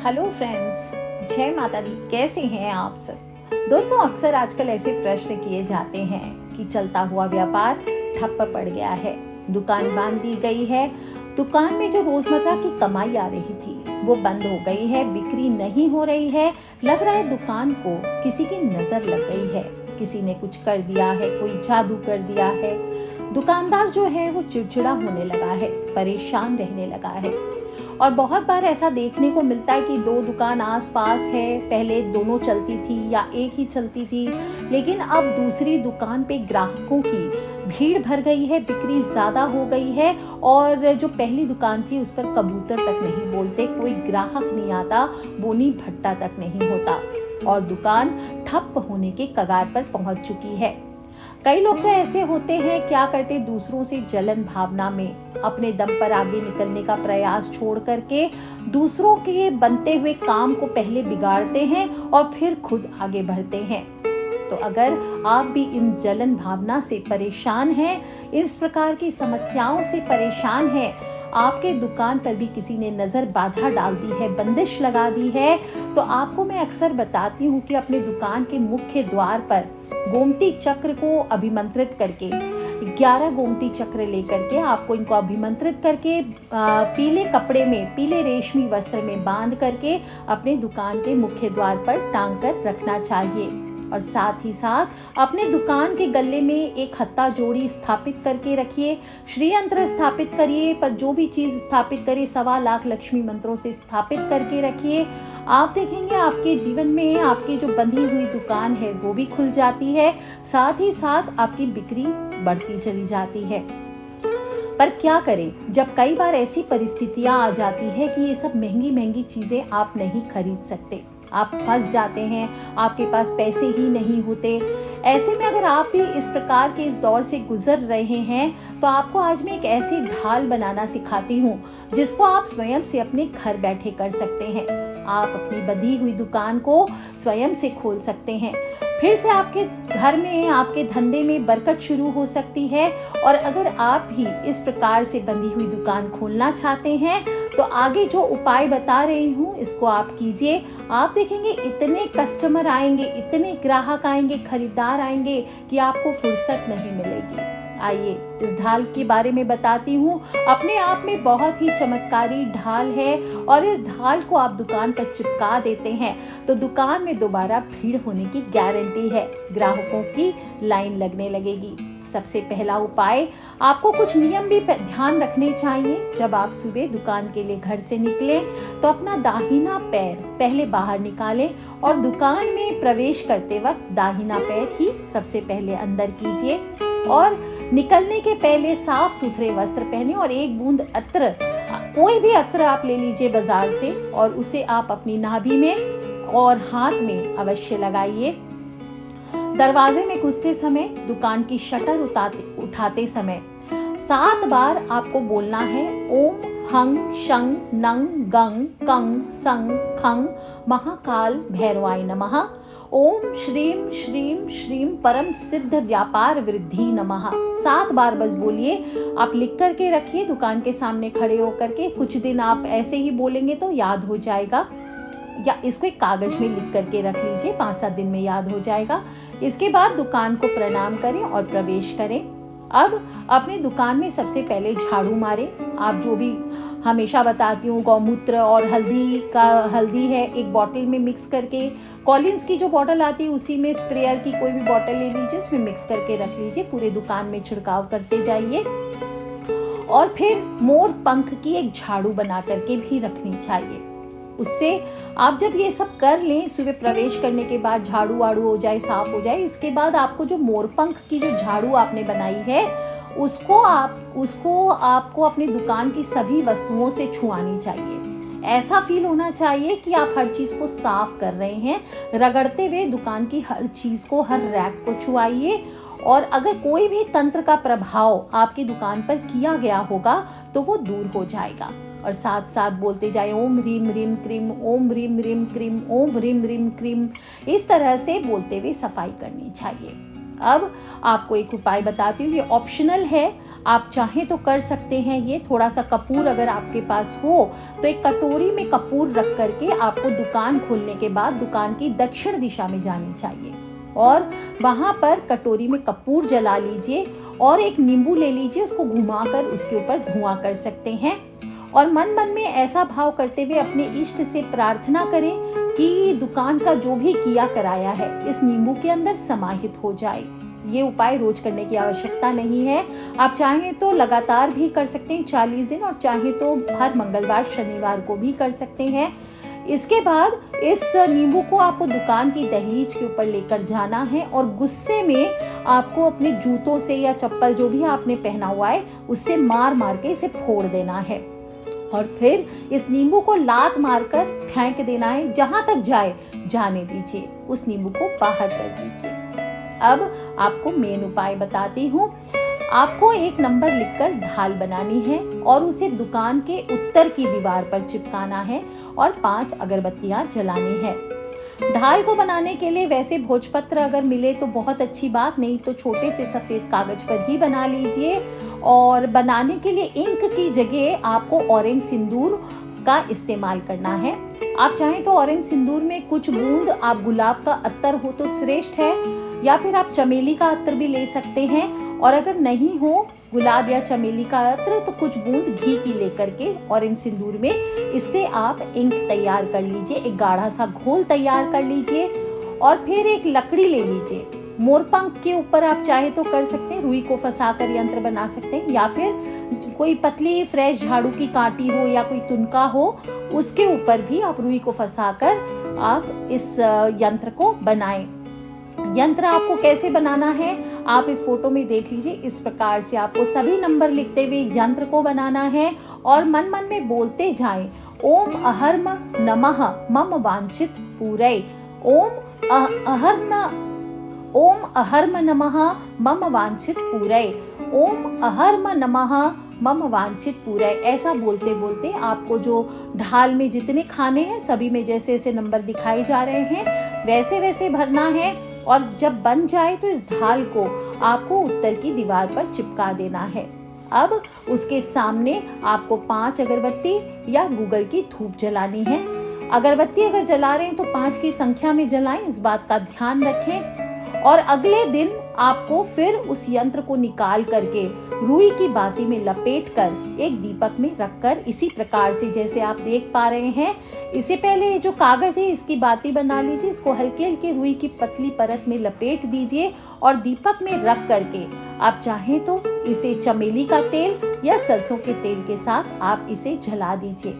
Hello friends, जय माता दी। कैसे हैं आप सब दोस्तों? अक्सर आजकल ऐसे प्रश्न किए जाते हैं कि चलता हुआ व्यापार ठप्प पड़ गया है, दुकान बांध दी गई है, दुकान में जो रोजमर्रा की कमाई आ रही थी वो बंद हो गई है, बिक्री नहीं हो रही है। लग रहा है दुकान को किसी की नजर लग गई है, किसी ने कुछ कर दिया है, कोई जादू कर दिया है। दुकानदार जो है वो चिड़चिड़ा होने लगा है, परेशान रहने लगा है। और बहुत बार ऐसा देखने को मिलता है कि दो दुकान आस-पास है, पहले दोनों चलती थी या एक ही चलती थी, लेकिन अब दूसरी दुकान पे ग्राहकों की भीड़ भर गई है, बिक्री ज़्यादा हो गई है और जो पहली दुकान थी उस पर कबूतर तक नहीं बोलते, कोई ग्राहक नहीं आता, बोनी भट्टा तक नहीं होता और दुकान ठप्प होने के कगार पर पहुंच चुकी है। कई लोग तो ऐसे होते हैं, क्या करते, दूसरों से जलन भावना में अपने दम पर आगे निकलने का प्रयास छोड़ करके दूसरों के बनते हुए काम को पहले बिगाड़ते हैं और फिर खुद आगे बढ़ते हैं। तो अगर आप भी इन जलन भावना से परेशान हैं, इस प्रकार की समस्याओं से परेशान हैं, आपके दुकान पर भी किसी ने नजर बाधा डाल दी है, बंदिश लगा दी है, तो आपको मैं अक्सर बताती हूँ कि अपने दुकान के मुख्य द्वार पर गोमती चक्र को अभिमंत्रित करके 11 गोमती चक्र लेकर के आपको इनको अभिमंत्रित करके पीले कपड़े में, पीले रेशमी वस्त्र में बांध करके अपने दुकान के मुख्य द्वार पर टांग कर रखना चाहिए। और साथ ही साथ अपने दुकान के गले में एक हत्ता जोड़ी स्थापित करके रखिए, श्री यंत्र स्थापित करिए, पर जो भी चीज़ स्थापित करिए 1.25 लाख लक्ष्मी मंत्रों से स्थापित करके रखिए। आप देखेंगे आपके जीवन में आपकी जो बंधी हुई दुकान है वो भी खुल जाती है, साथ ही साथ आपकी बिक्री बढ़ती चली जाती है। पर क्या करें जब कई बार ऐसी परिस्थितियां आ जाती है कि ये सब महंगी महंगी चीज़ें आप नहीं खरीद सकते, आप फंस जाते हैं, आपके पास पैसे ही नहीं होते। ऐसे में अगर आप भी इस प्रकार के इस दौर से गुजर रहे हैं तो आपको आज मैं एक ऐसी ढाल बनाना सिखाती हूँ जिसको आप स्वयं से अपने घर बैठे कर सकते हैं। आप अपनी बंधी हुई दुकान को स्वयं से खोल सकते हैं, फिर से आपके घर में, आपके धंधे में बरकत शुरू हो सकती है। और अगर आप भी इस प्रकार से बंधी हुई दुकान खोलना चाहते हैं तो आगे जो उपाय बता रही हूँ इसको आप कीजिए। आप देखेंगे इतने कस्टमर आएंगे, इतने ग्राहक आएंगे, खरीदार आएंगे कि आपको फुर्सत नहीं मिलेगी। आइए इस ढाल के बारे में बताती हूँ। अपने आप में बहुत ही चमत्कारी ढाल है और इस ढाल को आप दुकान पर चिपका देते हैं तो दुकान में दोबारा भीड़ होने की गारंटी है, ग्राहकों की लाइन लगने लगेगी। सबसे पहला उपाय, आपको कुछ नियम भी ध्यान रखने चाहिए। जब आप सुबह दुकान के लिए घर से निकलें तो अपना दाहिना पैर पहले बाहर निकालें और दुकान में प्रवेश करते वक्त दाहिना पैर ही सबसे पहले अंदर कीजिए और निकलने के पहले साफ सुथरे वस्त्र पहने और एक बूंद अत्र, कोई भी अत्र आप ले लीजिए बाजार से और उसे आप अपनी नाभि में और हाथ में अवश्य लगाइए। दरवाजे में घुसते समय, दुकान की शटर उठाते समय 7 बार आपको बोलना है ओम हंग शंग नंग गंग कंग संग खंग महाकाल भैरवाय नमः। ओम श्रीम श्रीम श्रीम परम सिद्ध व्यापार वृद्धि नमः। 7 बार बस बोलिए। आप लिख करके रखिए दुकान के सामने खड़े होकर के, कुछ दिन आप ऐसे ही बोलेंगे तो याद हो जाएगा, या इसको एक कागज में लिख करके रख लीजिए, 5-7 दिन में याद हो जाएगा। इसके बाद दुकान को प्रणाम करें और प्रवेश करें। अब अपनी दुकान में सबसे पहले झाड़ू मारें। आप जो भी हमेशा बताती हूँ, गौमूत्र और हल्दी है एक बॉटल में मिक्स करके, कॉलिन्स की जो बॉटल आती है उसी में स्प्रेयर की कोई भी बॉटल ले लीजिए, उसमें मिक्स करके रख लीजिए, पूरे दुकान में छिड़काव करते जाइए। और फिर मोर पंख की एक झाड़ू बना करके भी रखनी चाहिए। उससे आप जब ये सब कर लें, सुबह प्रवेश करने के बाद झाड़ू वाड़ू हो जाए, साफ हो जाए, इसके बाद आपको जो मोरपंख की जो झाड़ू आपने बनाई है उसको आपको अपनी दुकान की सभी वस्तुओं से छुआनी चाहिए। ऐसा फील होना चाहिए कि आप हर चीज को साफ कर रहे हैं, रगड़ते हुए दुकान की हर चीज को, हर रैक को छुआइए। और अगर कोई भी तंत्र का प्रभाव आपकी दुकान पर किया गया होगा तो वो दूर हो जाएगा। और साथ साथ बोलते जाए ओम ह्रीम ह्रीम क्रीम, ओम ह्रीम ह्रीम क्रीम, ओम ह्रीम ह्रीम क्रीम। इस तरह से बोलते हुए सफाई करनी चाहिए। अब आपको एक उपाय बताती हूँ, ये ऑप्शनल है, आप चाहें तो कर सकते हैं। ये थोड़ा सा कपूर अगर आपके पास हो तो एक कटोरी में कपूर रख करके आपको दुकान खोलने के बाद दुकान की दक्षिण दिशा में जानी चाहिए और वहाँ पर कटोरी में कपूर जला लीजिए और एक नींबू ले लीजिए, उसको घुमाकर उसके ऊपर धुआं कर सकते हैं और मन मन में ऐसा भाव करते हुए अपने इष्ट से प्रार्थना करें कि दुकान का जो भी किया कराया है इस नींबू के अंदर समाहित हो जाए। ये उपाय रोज करने की आवश्यकता नहीं है, आप चाहें तो लगातार भी कर सकते हैं 40 दिन और चाहें तो हर मंगलवार शनिवार को भी कर सकते हैं। इसके बाद इस नींबू को आपको दुकान की दहलीज के ऊपर लेकर जाना है और गुस्से में आपको अपने जूतों से या चप्पल जो भी आपने पहना हुआ है उससे मार मार के इसे फोड़ देना है और फिर इस नींबू को लात मारकर फेंक देना है, जहां तक जाए जाने दीजिए, उस नींबू को बाहर कर दीजिए। अब आपको मेन उपाय बताती हूँ। आपको एक नंबर लिखकर ढाल बनानी है और उसे दुकान के उत्तर की दीवार पर चिपकाना है और 5 अगरबत्तियां जलानी है। ढाल को बनाने के लिए वैसे भोजपत्र अगर मिले तो बहुत अच्छी बात, नहीं तो छोटे से सफेद कागज पर ही बना लीजिए और बनाने के लिए इंक की जगह आपको ऑरेंज सिंदूर का इस्तेमाल करना है। आप चाहें तो ऑरेंज सिंदूर में कुछ बूंद आप गुलाब का अत्तर हो तो श्रेष्ठ है या फिर आप चमेली का अत्तर भी ले सकते हैं और अगर नहीं हो गुलाब या चमेली का अत्र तो कुछ बूंद घी की लेकर के ऑरेंज सिंदूर में इससे आप इंक तैयार कर लीजिए, एक गाढ़ा सा घोल तैयार कर लीजिए और फिर एक लकड़ी ले लीजिए। मोरपंख के ऊपर आप चाहे तो कर सकते हैं, रुई को फंसाकर यंत्र बना सकते हैं या फिर कोई पतली फ्रेश झाड़ू की कांटी हो या कोई तुनका हो उसके ऊपर भी आप रुई को फंसाकर आप इस यंत्र को बनाएं। यंत्र आपको कैसे बनाना है आप इस फोटो में देख लीजिए। इस प्रकार से आपको सभी नंबर लिखते हुए यंत्र को बनाना है और मन मन में बोलते जाएं, ओम अहर्म नमः मम वांछित पूरै, ओम अहर्म नमः मम वांछित पूरै, ओम अहर्म नमः मम वांछित पूरै। ऐसा बोलते बोलते आपको जो ढाल में जितने खाने हैं सभी में जैसे जैसे नंबर दिखाए जा रहे हैं वैसे वैसे भरना है और जब बन जाए तो इस ढाल को आपको उत्तर की दीवार पर चिपका देना है। अब उसके सामने आपको 5 अगरबत्ती या गूगल की धूप जलानी है। अगरबत्ती अगर जला रहे हैं तो 5 की संख्या में जलाएं, इस बात का ध्यान रखें। और अगले दिन आपको फिर उस यंत्र को निकाल करके रुई की बाती में लपेटकर एक दीपक में रखकर इसी प्रकार से जैसे आप देख पा रहे हैं, इससे पहले जो कागज है इसकी बाती बना लीजिए, इसको हल्के हल्के रुई की पतली परत में लपेट दीजिए और दीपक में रख करके आप चाहें तो इसे चमेली का तेल या सरसों के तेल के साथ आप इसे जला दीजिए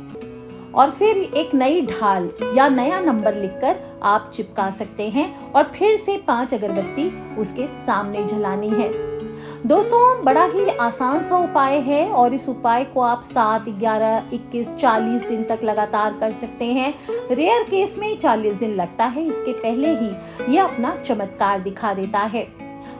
और फिर एक नई ढाल या नया नंबर लिखकर आप चिपका सकते हैं और फिर से 5 अगरबत्ती उसके सामने जलानी है। दोस्तों बड़ा ही आसान सा उपाय है और इस उपाय को आप 7, 11, 21, 40 दिन तक लगातार कर सकते हैं। रेयर केस में 40 दिन लगता है, इसके पहले ही ये अपना चमत्कार दिखा देता है।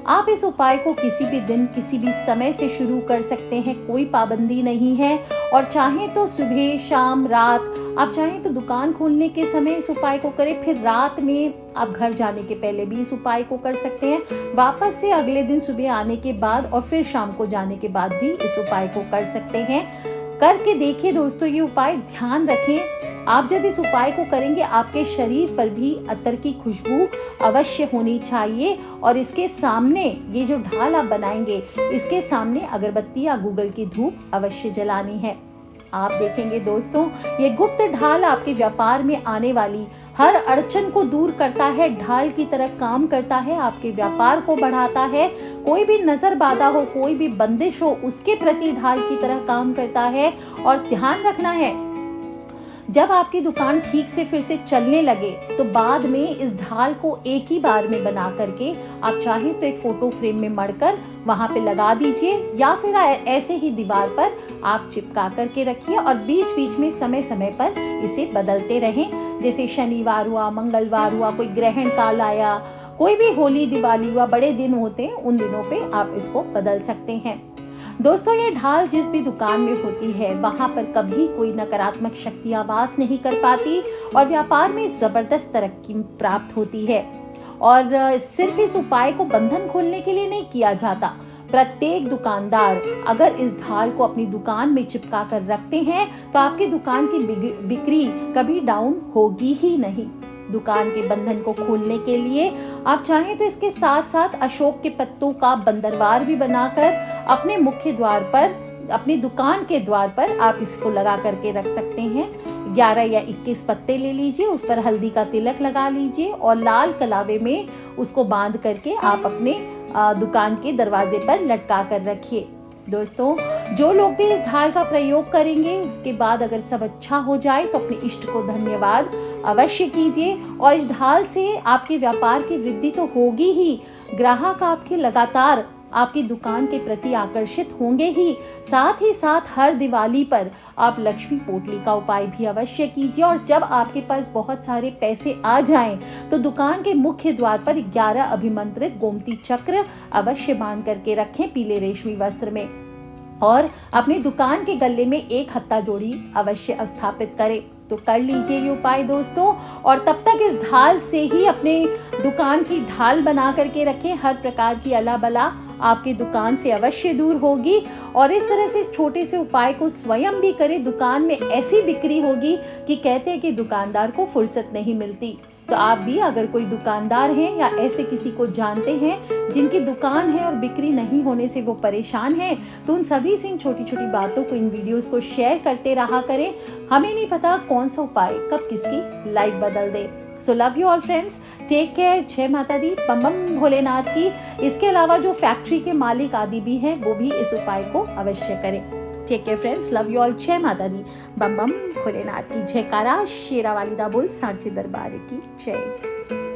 आप इस उपाय को किसी भी दिन किसी भी समय से शुरू कर सकते हैं, कोई पाबंदी नहीं है और चाहें तो सुबह शाम रात, आप चाहें तो दुकान खोलने के समय इस उपाय को करें, फिर रात में आप घर जाने के पहले भी इस उपाय को कर सकते हैं, वापस से अगले दिन सुबह आने के बाद और फिर शाम को जाने के बाद भी इस उपाय को कर सकते हैं। करके देखिए दोस्तों ये उपाय, ध्यान रखें आप जब इस उपाय को करेंगे आपके शरीर पर भी अत्तर की खुशबू अवश्य होनी चाहिए और इसके सामने ये जो ढाल आप बनाएंगे इसके सामने अगरबत्ती या गूगल की धूप अवश्य जलानी है। आप देखेंगे दोस्तों ये गुप्त ढाल आपके व्यापार में आने वाली हर अड़चन को दूर करता है, ढाल की तरह काम करता है, आपके व्यापार को बढ़ाता है। कोई भी नजर बाधा हो, कोई भी बंदिश हो, उसके प्रति ढाल की तरह काम करता है। और ध्यान रखना है जब आपकी दुकान ठीक से फिर से चलने लगे तो बाद में इस ढाल को एक ही बार में बना करके आप चाहें तो एक फोटो फ्रेम में मढ़कर वहां पे लगा दीजिए या फिर ऐसे ही दीवार पर आप चिपका करके रखिए और बीच बीच में समय समय पर इसे बदलते रहें। जैसे शनिवार हुआ, मंगलवार हुआ, कोई ग्रहण काल आया, कोई भी होली दिवाली हुआ, बड़े दिन होते हैं उन दिनों पे आप इसको बदल सकते हैं। दोस्तों ये ढाल जिस भी दुकान में होती है वहां पर कभी कोई नकारात्मक शक्तियां वास नहीं कर पाती और व्यापार में जबरदस्त तरक्की प्राप्त होती है। और सिर्फ इस उपाय को बंधन खोलने के लिए नहीं किया जाता। प्रत्येक दुकानदार अगर इस ढाल को अपनी दुकान में चिपका कर रखते हैं तो आपकी दुकान की बिक्री कभी डाउन होगी ही नहीं। दुकान के बंधन को खोलने के लिए आप चाहें तो इसके साथ साथ अशोक के पत्तों का बंदरवार भी बनाकर अपने मुख्य द्वार पर, अपनी दुकान के द्वार पर आप इसको लगा करके रख सकते हैं। 11 या 21 पत्ते ले लीजिए, उस पर हल्दी का तिलक लगा लीजिए और लाल कलावे में उसको बांध करके आप अपने दुकान के दरवाजे पर लटका कर रखिए। दोस्तों, जो लोग भी इस ढाल का प्रयोग करेंगे उसके बाद अगर सब अच्छा हो जाए तो अपने इष्ट को धन्यवाद अवश्य कीजिए और इस ढाल से आपके व्यापार की वृद्धि तो होगी ही, ग्राहक आपके लगातार आपकी दुकान के प्रति आकर्षित होंगे ही साथ हर दिवाली पर आप लक्ष्मी पोटली का उपाय भी अवश्य कीजिए। और जब आपके पास बहुत सारे पैसे आ जाएं तो दुकान के मुख्य द्वार पर 11 अभिमंत्रित गोमती चक्र अवश्य बांध करके रखें पीले रेशमी वस्त्र में और अपनी दुकान के गले में एक हत्था जोड़ी अवश्य स्थापित करें। तो कर लीजिए ये उपाय दोस्तों, और तब तक इस ढाल से ही अपने दुकान की ढाल बना करके रखें। हर प्रकार की अला बला आपकी दुकान से अवश्य दूर होगी और इस तरह से इस छोटे से उपाय को स्वयं भी करें। दुकान में ऐसी बिक्री होगी कि कहते हैं कि दुकानदार को फुर्सत नहीं मिलती। तो आप भी अगर कोई दुकानदार हैं या ऐसे किसी को जानते हैं जिनकी दुकान है और बिक्री नहीं होने से वो परेशान हैं, तो उन सभी से इन छोटी छोटी बातों को, इन वीडियोस को शेयर करते रहा करें। हमें नहीं पता कौन सा उपाय कब किसकी लाइफ बदल दे। So love you all friends, take care, जय माता दी, बम बम भोलेनाथ की। इसके अलावा जो फैक्ट्री के मालिक आदि भी हैं वो भी इस उपाय को अवश्य करें। Take care friends, love you all, जय माता दी, बम बम भोलेनाथ की जयकारा, शेरा वाली दा बोल, सांची दरबार की जय।